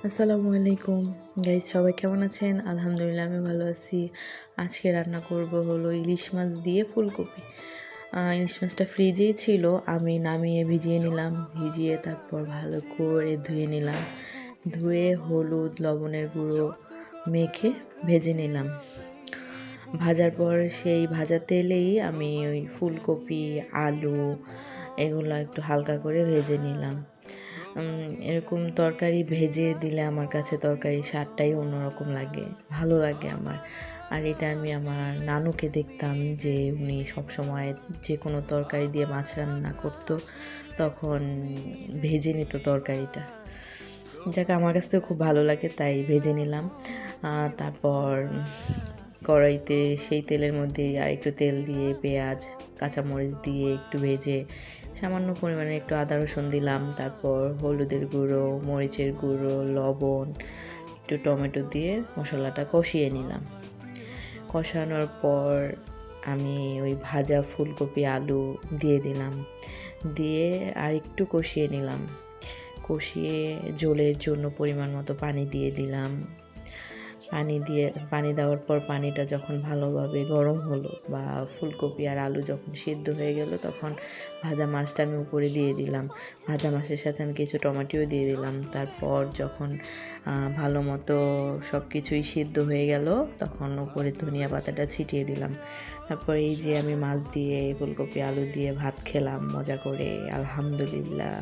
আসসালামু আলাইকুম গাইস, সবাই কেমন আছেন? আলহামদুলিল্লাহ আমি ভালো আছি। আজকে রান্না করব হলো ইলিশ মাছ দিয়ে ফুলকপি। ইলিশ মাছটা ফ্রিজেই ছিল, আমি নামিয়ে ভিজিয়ে নিলাম। ভিজিয়ে তারপর ভালো করে ধুয়ে নিলাম। ধুয়ে হলুদ লবণের গুঁড়ো মেখে ভেজে নিলাম। ভাজার পর সেই ভাজা তেলেই আমি ওই ফুলকপি, আলু এগুলো একটু হালকা করে ভেজে নিলাম। এরকম তরকারি ভেজে দিলে আমার কাছে তরকারির স্বাদটাই অন্যরকম লাগে, ভালো লাগে আমার। আর এটা আমি আমার নানুকে দেখতাম যে উনি সবসময় যে কোনো তরকারি দিয়ে মাছ রান্না করতো, তখন ভেজে নিত তরকারিটা। যাকে আমার কাছ থেকে খুব ভালো লাগে, তাই ভেজে নিলাম। তারপর কড়াইতে সেই তেলের মধ্যে আর একটু তেল দিয়ে পেঁয়াজ কাঁচামরিচ দিয়ে একটু ভেজে সামান্য পরিমাণে একটু আদা রসুন দিলাম। তারপর হলুদের গুঁড়ো, মরিচের গুঁড়ো, লবণ, একটু টমেটো দিয়ে মশলাটা কষিয়ে নিলাম। কষানোর পর আমি ওই ভাজা ফুলকপি আলু দিয়ে দিলাম, দিয়ে আর একটু কষিয়ে নিলাম। কষিয়ে ঝোলের জন্য পরিমাণ মতো পানি দিয়ে দিলাম। পানি দেওয়ার পর পানিটা যখন ভালোভাবে গরম হলো বা ফুলকপি আর আলু যখন সিদ্ধ হয়ে গেল, তখন ভাজা মাছটা আমি উপরে দিয়ে দিলাম। ভাজা মাছের সাথে আমি কিছু টমেটোও দিয়ে দিলাম। তারপর যখন ভালো মতো সব কিছুই সিদ্ধ হয়ে গেল, তখন উপরে ধনিয়া পাতাটা ছিটিয়ে দিলাম। তারপর এই যে আমি মাছ দিয়ে ফুলকপি আলু দিয়ে ভাত খেলাম মজা করে, আলহামদুলিল্লাহ।